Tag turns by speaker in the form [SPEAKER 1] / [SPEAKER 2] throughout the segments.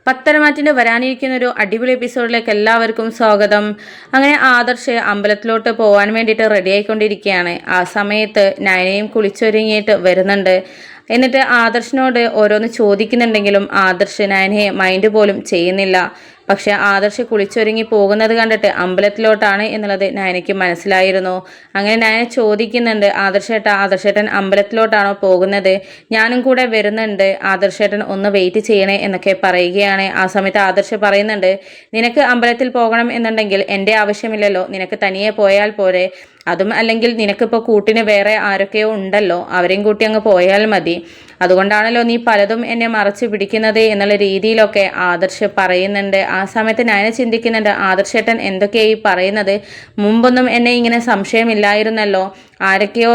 [SPEAKER 1] പത്തരമാറ്റിൻ്റെ വരാനിരിക്കുന്ന ഒരു അടിപൊളി എപ്പിസോഡിലേക്ക് എല്ലാവർക്കും സ്വാഗതം. അങ്ങനെ ആദർശ് അമ്പലത്തിലോട്ട് പോകാൻ വേണ്ടിയിട്ട് റെഡി ആയിക്കൊണ്ടിരിക്കുകയാണ്. ആ സമയത്ത് നയനയും കുളിച്ചൊരുങ്ങിയിട്ട് വരുന്നുണ്ട്. എന്നിട്ട് ആദർശിനോട് ഓരോന്ന് ചോദിക്കുന്നുണ്ടെങ്കിലും ആദർശ് നയനയെ മൈൻഡ് പോലും ചെയ്യുന്നില്ല. പക്ഷെ ആദർശ് കുളിച്ചൊരുങ്ങി പോകുന്നത് കണ്ടിട്ട് അമ്പലത്തിലോട്ടാണ് എന്നുള്ളത് നയനയ്ക്ക് മനസ്സിലായിരുന്നു. അങ്ങനെ നയന ചോദിക്കുന്നുണ്ട്, ആദർശേട്ടൻ അമ്പലത്തിലോട്ടാണോ പോകുന്നത്? ഞാനും കൂടെ വരുന്നുണ്ട്, ആദർശേട്ടൻ ഒന്ന് വെയിറ്റ് ചെയ്യണേ എന്നൊക്കെ പറയുകയാണ്. ആ സമയത്ത് ആദർശ് പറയുന്നുണ്ട്, നിനക്ക് അമ്പലത്തിൽ പോകണം എന്നുണ്ടെങ്കിൽ എൻ്റെ ആവശ്യമില്ലല്ലോ, നിനക്ക് തനിയെ പോയാൽ പോരെ. അതും അല്ലെങ്കിൽ നിനക്കിപ്പോൾ കൂട്ടിന് വേറെ ആരൊക്കെയോ ഉണ്ടല്ലോ, അവരെയും കൂട്ടി അങ്ങ് പോയാൽ മതി. അതുകൊണ്ടാണല്ലോ നീ പലതും എന്നെ മറച്ചു പിടിക്കുന്നത് എന്നുള്ള രീതിയിലൊക്കെ ആദർശ് പറയുന്നുണ്ട്. ആ സമയത്ത് നയന ചിന്തിക്കുന്നുണ്ട്, ആദർശേട്ടൻ എന്തൊക്കെയായി പറയുന്നത്? മുമ്പൊന്നും എന്നെ ഇങ്ങനെ സംശയമില്ലായിരുന്നല്ലോ. ആരൊക്കെയോ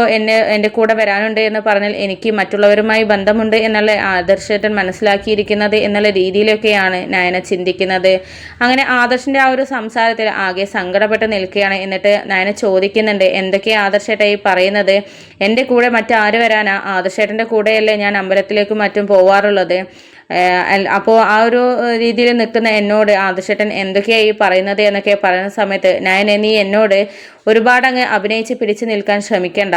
[SPEAKER 1] എൻ്റെ കൂടെ വരാനുണ്ട് എന്ന് പറഞ്ഞാൽ എനിക്ക് മറ്റുള്ളവരുമായി ബന്ധമുണ്ട് എന്നുള്ള ആദർശേട്ടൻ മനസ്സിലാക്കിയിരിക്കുന്നത് എന്നുള്ള രീതിയിലൊക്കെയാണ് നയന ചിന്തിക്കുന്നത്. അങ്ങനെ ആദർശിൻ്റെ ആ ഒരു സംസാരത്തിൽ ആകെ സങ്കടപ്പെട്ട് നിൽക്കുകയാണ്. എന്നിട്ട് നയന ചോദിക്കുന്നുണ്ട്, എന്തൊക്കെയാണ് ആദർശേട്ടായി പറയുന്നത്? എൻ്റെ കൂടെ മറ്റാര് വരാനാ? ആദർശേട്ടൻ്റെ കൂടെയല്ലേ ഞാൻ അമ്പലത്തിലേക്കും മറ്റും പോവാറുള്ളത്. അപ്പോൾ ആ ഒരു രീതിയിൽ നിൽക്കുന്ന എന്നോട് ആദർശേട്ടൻ എന്തൊക്കെയായി പറയുന്നത് എന്നൊക്കെ പറയുന്ന സമയത്ത്, നയനെ നീ എന്നോട് ഒരുപാട് അങ്ങ് അഭിനയിച്ച് പിടിച്ചു നിൽക്കാൻ ശ്രമിക്കണ്ട.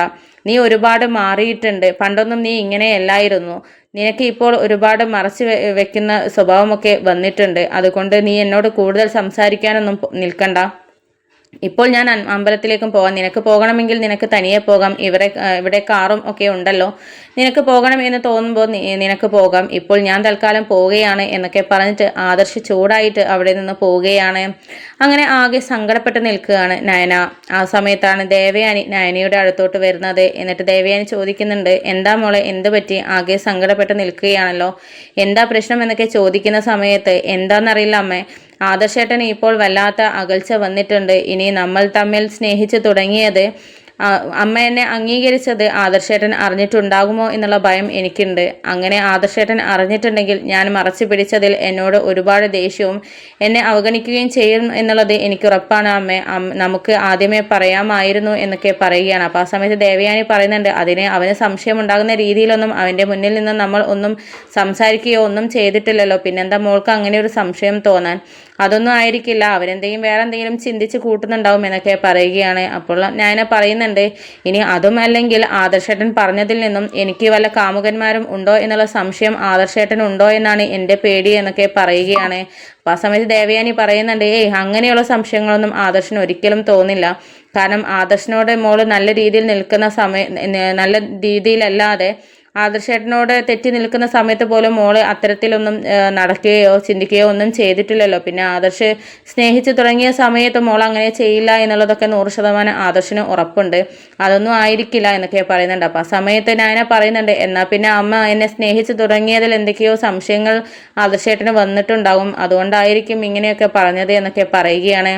[SPEAKER 1] നീ ഒരുപാട് മാറിയിട്ടുണ്ട്. പണ്ടൊന്നും നീ ഇങ്ങനെയല്ലായിരുന്നു. നിനക്ക് ഇപ്പോൾ ഒരുപാട് മറച്ചു വെക്കുന്ന സ്വഭാവമൊക്കെ വന്നിട്ടുണ്ട്. അതുകൊണ്ട് നീ എന്നോട് കൂടുതൽ സംസാരിക്കാനൊന്നും നിൽക്കണ്ട. ഇപ്പോൾ ഞാൻ അമ്പലത്തിലേക്കും പോകാം. നിനക്ക് പോകണമെങ്കിൽ നിനക്ക് തനിയെ പോകാം. ഇവിടെ കാറും ഒക്കെ ഉണ്ടല്ലോ. നിനക്ക് പോകണം എന്ന് തോന്നുമ്പോൾ നിനക്ക് പോകാം. ഇപ്പോൾ ഞാൻ തൽക്കാലം പോവുകയാണ് എന്നൊക്കെ പറഞ്ഞിട്ട് ആദർശ് ചൂടായിട്ട് അവിടെ നിന്ന് പോവുകയാണ്. അങ്ങനെ ആകെ സങ്കടപ്പെട്ട് നിൽക്കുകയാണ് നയന. ആ സമയത്താണ് ദേവയാനി നയനയുടെ അടുത്തോട്ട് വരുന്നത്. എന്നിട്ട് ദേവയാനി ചോദിക്കുന്നുണ്ട്, എന്താ മോളെ, എന്ത് പറ്റി? ആകെ സങ്കടപ്പെട്ട് നിൽക്കുകയാണല്ലോ, എന്താ പ്രശ്നം എന്നൊക്കെ ചോദിക്കുന്ന സമയത്ത്, എന്താണെന്നറിയില്ല അമ്മേ, ആദർശേട്ടന് ഇപ്പോൾ വല്ലാത്ത അകൽച്ച വന്നിട്ടുണ്ട്. ഇനി നമ്മൾ തമ്മിൽ സ്നേഹിച്ചു തുടങ്ങിയത്, അമ്മ എന്നെ അംഗീകരിച്ചത് ആദർശേട്ടൻ അറിഞ്ഞിട്ടുണ്ടാകുമോ എന്നുള്ള ഭയം എനിക്കുണ്ട്. അങ്ങനെ ആദർശേട്ടൻ അറിഞ്ഞിട്ടുണ്ടെങ്കിൽ ഞാൻ മറച്ചു പിടിച്ചതിൽ എന്നോട് ഒരുപാട് ദേഷ്യവും എന്നെ അവഗണിക്കുകയും ചെയ്യും എന്നുള്ളത് എനിക്ക് ഉറപ്പാണ് അമ്മേ. നമുക്ക് ആദ്യമേ പറയാമായിരുന്നു എന്നൊക്കെ പറയുകയാണ്. അപ്പോൾ ആ സമയത്ത് ദേവയാനി പറയുന്നുണ്ട്, അതിന് അവന് സംശയം ഉണ്ടാകുന്ന രീതിയിലൊന്നും അവൻ്റെ മുന്നിൽ നിന്ന് നമ്മൾ ഒന്നും സംസാരിക്കുകയോ ഒന്നും ചെയ്തിട്ടില്ലല്ലോ. പിന്നെന്താ മോൾക്ക് അങ്ങനെ ഒരു സംശയം തോന്നാൻ? അതൊന്നും ആയിരിക്കില്ല, അവരെന്തെങ്കിലും വേറെ എന്തെങ്കിലും ചിന്തിച്ച് കൂട്ടുന്നുണ്ടാവും എന്നൊക്കെ പറയുകയാണ്. അപ്പോൾ ഞാൻ പറയുന്നുണ്ട്, ഇനി അതും അല്ലെങ്കിൽ ആദർശേട്ടൻ പറഞ്ഞതിൽ നിന്നും എനിക്ക് വല്ല കാമുകന്മാരും ഉണ്ടോ എന്നുള്ള സംശയം ആദർശേട്ടൻ ഉണ്ടോ എന്നാണ് എൻ്റെ പേടി എന്നൊക്കെ പറയുകയാണ്. അപ്പോൾ ആ സമയത്ത് ദേവയാനി പറയുന്നുണ്ട്, അങ്ങനെയുള്ള സംശയങ്ങളൊന്നും ആദർശന് ഒരിക്കലും തോന്നില്ല. കാരണം ആദർശനോട് മോള് നല്ല രീതിയിൽ നിൽക്കുന്ന നല്ല രീതിയിലല്ലാതെ ആദർശേട്ടനോട് തെറ്റി നിൽക്കുന്ന സമയത്ത് പോലും മോള് അത്തരത്തിലൊന്നും നടക്കുകയോ ചിന്തിക്കുകയോ ഒന്നും ചെയ്തിട്ടില്ലല്ലോ. പിന്നെ ആദർശ് സ്നേഹിച്ചു തുടങ്ങിയ സമയത്ത് മോൾ അങ്ങനെ ചെയ്യില്ല എന്നുള്ളതൊക്കെ 100% ആദർശന് ഉറപ്പുണ്ട്. അതൊന്നും ആയിരിക്കില്ല എന്നൊക്കെ പറയുന്നുണ്ട്. അപ്പം ആ സമയത്ത് ഞാൻ പറയുന്നുണ്ട്, എന്നാൽ പിന്നെ അമ്മ എന്നെ സ്നേഹിച്ചു തുടങ്ങിയതിൽ എന്തൊക്കെയോ സംശയങ്ങൾ ആദർശേട്ടന് വന്നിട്ടുണ്ടാകും, അതുകൊണ്ടായിരിക്കും ഇങ്ങനെയൊക്കെ പറഞ്ഞത് എന്നൊക്കെ പറയുകയാണ്.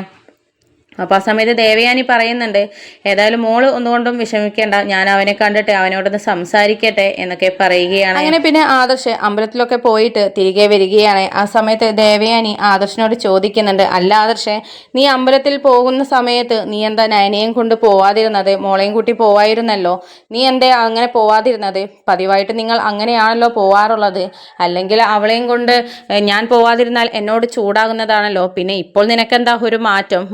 [SPEAKER 1] അപ്പോൾ ആ സമയത്ത് ദേവയാനി പറയുന്നുണ്ട്, ഏതായാലും മോള് ഒന്നുകൊണ്ടും വിഷമിക്കേണ്ട, ഞാൻ അവനെ കണ്ടിട്ട് അവനോടൊന്ന് സംസാരിക്കട്ടെ എന്നൊക്കെ പറയുകയാണ്. അങ്ങനെ പിന്നെ ആദർശ് അമ്പലത്തിലൊക്കെ പോയിട്ട് തിരികെ വരികയാണ്. ആ സമയത്ത് ദേവയാനി ആദർശിനോട് ചോദിക്കുന്നുണ്ട്, അല്ല ആദർശേ, നീ അമ്പലത്തിൽ പോകുന്ന സമയത്ത് നീ എന്താ നയനയും കൊണ്ട് പോവാതിരുന്നത്? മോളെയും കൂട്ടി പോവായിരുന്നല്ലോ, നീ എന്തേ അങ്ങനെ പോവാതിരുന്നത്? പതിവായിട്ട് നിങ്ങൾ അങ്ങനെയാണല്ലോ പോവാറുള്ളത്. അല്ലെങ്കിൽ അവളെയും കൊണ്ട് ഞാൻ പോവാതിരുന്നാൽ എന്നോട് ചൂടാകുന്നതാണല്ലോ. പിന്നെ ഇപ്പോൾ നിനക്കെന്താ ഒരു മാറ്റം?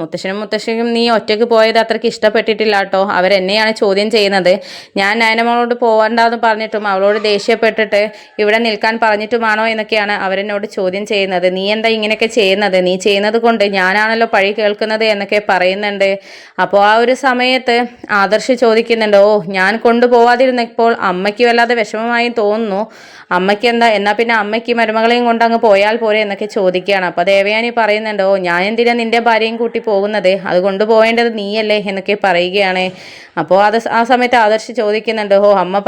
[SPEAKER 1] മുത്തശ്ശനും നീ ഒറ്റയ്ക്ക് പോയത് അത്രയ്ക്ക് ഇഷ്ടപ്പെട്ടിട്ടില്ല കേട്ടോ. അവരെന്നെയാണ് ചോദ്യം ചെയ്യുന്നത്. ഞാൻ നയനമോളോട് പോകണ്ടെന്ന് പറഞ്ഞിട്ടും അവളോട് ദേഷ്യപ്പെട്ടിട്ട് ഇവിടെ നിൽക്കാൻ പറഞ്ഞിട്ടുമാണോ എന്നൊക്കെയാണ് അവരെന്നോട് ചോദ്യം ചെയ്യുന്നത്. നീ എന്താ ഇങ്ങനെയൊക്കെ ചെയ്യുന്നത്? നീ ചെയ്യുന്നത് കൊണ്ട് ഞാനാണല്ലോ പഴി കേൾക്കുന്നത് എന്നൊക്കെ പറയുന്നുണ്ട്. അപ്പോൾ ആ ഒരു സമയത്ത് ആദർശ് ചോദിക്കുന്നുണ്ട്, ഞാൻ കൊണ്ടുപോവാതിരുന്നപ്പോൾ അമ്മയ്ക്ക് വല്ലാതെ വിഷമമായി തോന്നുന്നു. അമ്മയ്ക്ക് എന്താ, എന്നാൽ പിന്നെ അമ്മയ്ക്ക് മരുമകളെയും കൊണ്ട് അങ്ങ് പോയാൽ പോരെ എന്നൊക്കെ ചോദിക്കുകയാണ്. അപ്പോൾ ദേവയാനി പറയുന്നുണ്ട്, ഞാൻ എന്തിനാ നിന്റെ ഭാര്യയും കൂട്ടി പോകുന്നത്? അത് കൊണ്ടുപോകേണ്ടത് നീയല്ലേ എന്നൊക്കെ പറയുകയാണ്. അപ്പോൾ ആ സമയത്ത് ആദർശ് ചോദിക്കുന്നുണ്ട്, അമ്മ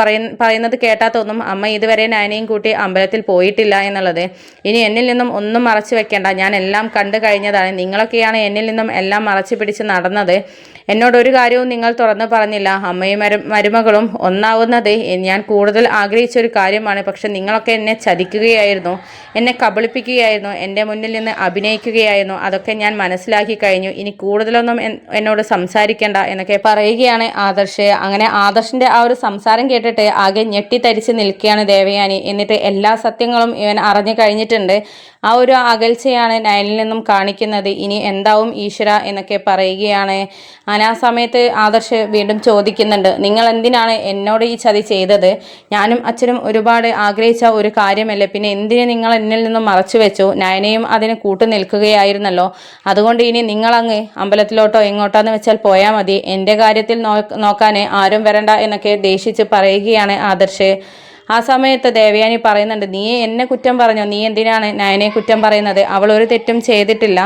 [SPEAKER 1] പറയുന്നത് കേട്ടാ തോന്നും അമ്മ ഇതുവരെ നയനയും കൂട്ടി അമ്പലത്തിൽ പോയിട്ടില്ല എന്നുള്ളത്. ഇനി എന്നിൽ നിന്നും ഒന്നും മറച്ചു വെക്കേണ്ട, ഞാൻ എല്ലാം കണ്ടു കഴിഞ്ഞതാണ്. നിങ്ങളൊക്കെയാണ് എന്നിൽ നിന്നും എല്ലാം മറച്ചു പിടിച്ച് നടന്നത്. എന്നോടൊരു കാര്യവും നിങ്ങൾ തുറന്നു പറഞ്ഞില്ല. അമ്മയും മരുമകളും ഒന്നാവുന്നത് ഞാൻ കൂടുതൽ ആഗ്രഹിച്ചൊരു കാര്യമാണ്. പക്ഷെ നിങ്ങളൊക്കെ എന്നെ ചതിക്കുകയായിരുന്നു, എന്നെ കബളിപ്പിക്കുകയായിരുന്നു, എൻ്റെ മുന്നിൽ നിന്ന് അഭിനയിക്കുകയായിരുന്നു. അതൊക്കെ ഞാൻ മനസ്സിലാക്കി കഴിഞ്ഞു. ഇനി കൂടുതലൊന്നും എന്നോട് സംസാരിക്കേണ്ട എന്നൊക്കെ പറയുകയാണ് ആദർശ്. അങ്ങനെ ആദർശിൻ്റെ ആ ഒരു സംസാരം കേട്ടിട്ട് ആകെ ഞെട്ടിത്തരിച്ച് നിൽക്കുകയാണ് ദേവയാനി. എന്നിട്ട് എല്ലാ സത്യങ്ങളും ഇവൻ അറിഞ്ഞു കഴിഞ്ഞിട്ടുണ്ട്. ആ ഒരു അകൽച്ചയാണ് നയനിൽ നിന്നും കാണിക്കുന്നത്. ഇനി എന്താവും ഈശ്വര എന്നൊക്കെ പറയുകയാണ്. അങ്ങനെ ആ സമയത്ത് ആദർശ് വീണ്ടും ചോദിക്കുന്നുണ്ട്, നിങ്ങൾ എന്തിനാണ് എന്നോട് ഈ ചതി ചെയ്തത്? ഞാനും അച്ഛനും ഒരുപാട് ആഗ്രഹിച്ച ഒരു കാര്യമല്ലേ, പിന്നെ എന്തിന് നിങ്ങൾ എന്നിൽ നിന്നും മറച്ചു വെച്ചു? നയനയും അതിന് കൂട്ടു നിൽക്കുകയായിരുന്നല്ലോ. അതുകൊണ്ട് ഇനി നിങ്ങളങ്ങ് അമ്പലത്തിലോട്ടോ എങ്ങോട്ടാന്ന് വെച്ചാൽ പോയാൽ മതി, എൻ്റെ കാര്യത്തിൽ നോക്കാൻ ആരും വരണ്ട എന്നൊക്കെ ദേഷിച്ച് പറയുകയാണ് ആദർശ്. ആ സമയത്ത് ദേവയാനി പറയുന്നുണ്ട്, നീ എന്നെ കുറ്റം പറഞ്ഞോ? നീ എന്തിനാണ് നയനെ കുറ്റം പറയുന്നത്? അവൾ ഒരു തെറ്റും ചെയ്തിട്ടില്ല.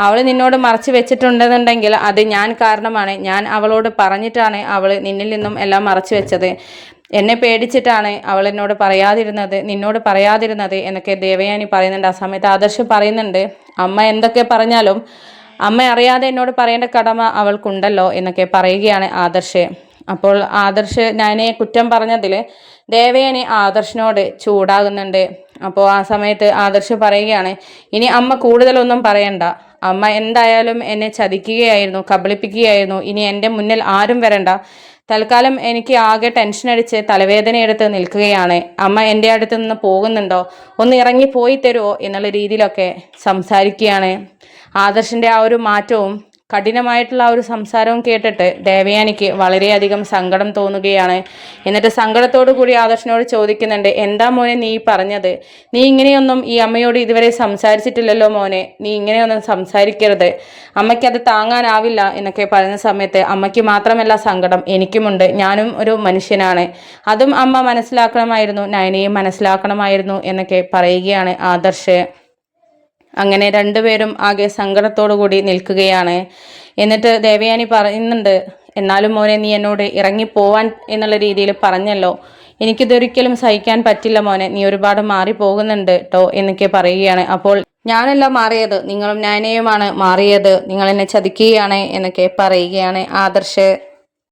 [SPEAKER 1] അവൾ നിന്നോട് മറച്ചു വെച്ചിട്ടുണ്ടെന്നുണ്ടെങ്കിൽ അത് ഞാൻ കാരണമാണ്. ഞാൻ അവളോട് പറഞ്ഞിട്ടാണ് അവൾ നിന്നിൽ നിന്നും എല്ലാം മറച്ചു വെച്ചത്. എന്നെ പേടിച്ചിട്ടാണ് അവൾ നിന്നോട് പറയാതിരുന്നത് എന്നൊക്കെ ദേവയാനി പറയുന്നുണ്ട്. ആ സമയത്ത് ആദർശ് പറയുന്നുണ്ട്, അമ്മ എന്തൊക്കെ പറഞ്ഞാലും അമ്മ അറിയാതെ എന്നോട് പറയേണ്ട കടമ അവൾക്കുണ്ടല്ലോ എന്നൊക്കെ പറയുകയാണ് ആദർശ്. അപ്പോൾ ആദർശ് നയനയെ കുറ്റം പറഞ്ഞതിൽ ദേവയാനി ആദർശിനോട് ചൂടാകുന്നുണ്ട്. അപ്പോൾ ആ സമയത്ത് ആദർശ് പറയുകയാണ്, ഇനി അമ്മ കൂടുതലൊന്നും പറയണ്ട. അമ്മ എന്തായാലും എന്നെ ചതിക്കുകയായിരുന്നു, കബളിപ്പിക്കുകയായിരുന്നു. ഇനി എൻ്റെ മുന്നിൽ ആരും വരണ്ട. തൽക്കാലം എനിക്ക് ആകെ ടെൻഷൻ അടിച്ച് തലവേദന എടുത്ത് നിൽക്കുകയാണ്. അമ്മ എൻ്റെ അടുത്ത് നിന്ന് പോകുന്നുണ്ടോ? ഒന്ന് ഇറങ്ങി പോയി തരുമോ എന്നുള്ള രീതിയിലൊക്കെ സംസാരിക്കുകയാണ്. ആദർശിൻ്റെ ആ ഒരു മാറ്റവും കഠിനമായിട്ടുള്ള ആ ഒരു സംസാരവും കേട്ടിട്ട് ദേവയാനിക്ക് വളരെയധികം സങ്കടം തോന്നുകയാണ്. എന്നിട്ട് സങ്കടത്തോടു കൂടി ആദർശിനോട് ചോദിക്കുന്നുണ്ട്, എന്താ മോനെ നീ പറഞ്ഞത്? നീ ഇങ്ങനെയൊന്നും ഈ അമ്മയോട് ഇതുവരെ സംസാരിച്ചിട്ടില്ലല്ലോ മോനെ, നീ ഇങ്ങനെയൊന്നും സംസാരിക്കരുത്, അമ്മയ്ക്കത് താങ്ങാനാവില്ല എന്നൊക്കെ പറയുന്ന സമയത്ത് അമ്മയ്ക്ക് മാത്രമല്ല സങ്കടം, എനിക്കുമുണ്ട്. ഞാനും ഒരു മനുഷ്യനാണ്. അതും അമ്മ മനസ്സിലാക്കണമായിരുന്നു, നയനയും മനസ്സിലാക്കണമായിരുന്നു എന്നൊക്കെ പറയുകയാണ് ആദർശ്. അങ്ങനെ രണ്ടുപേരും ആകെ സങ്കടത്തോടു കൂടി നിൽക്കുകയാണ്. എന്നിട്ട് ദേവയാനി പറയുന്നുണ്ട്, എന്നാലും മോനെ നീ എന്നോട് ഇറങ്ങിപ്പോവാൻ എന്നുള്ള രീതിയിൽ പറഞ്ഞല്ലോ, എനിക്കിതൊരിക്കലും സഹിക്കാൻ പറ്റില്ല മോനെ, നീ ഒരുപാട് മാറിപ്പോകുന്നുണ്ട് കേട്ടോ എന്നൊക്കെ പറയുകയാണ്. അപ്പോൾ ഞാനല്ല മാറിയത്, നിങ്ങളും നയനയുമാണ് മാറിയത്, നിങ്ങൾ എന്നെ ചതിക്കുകയാണ് എന്നൊക്കെ പറയുകയാണ് ആദർശ്.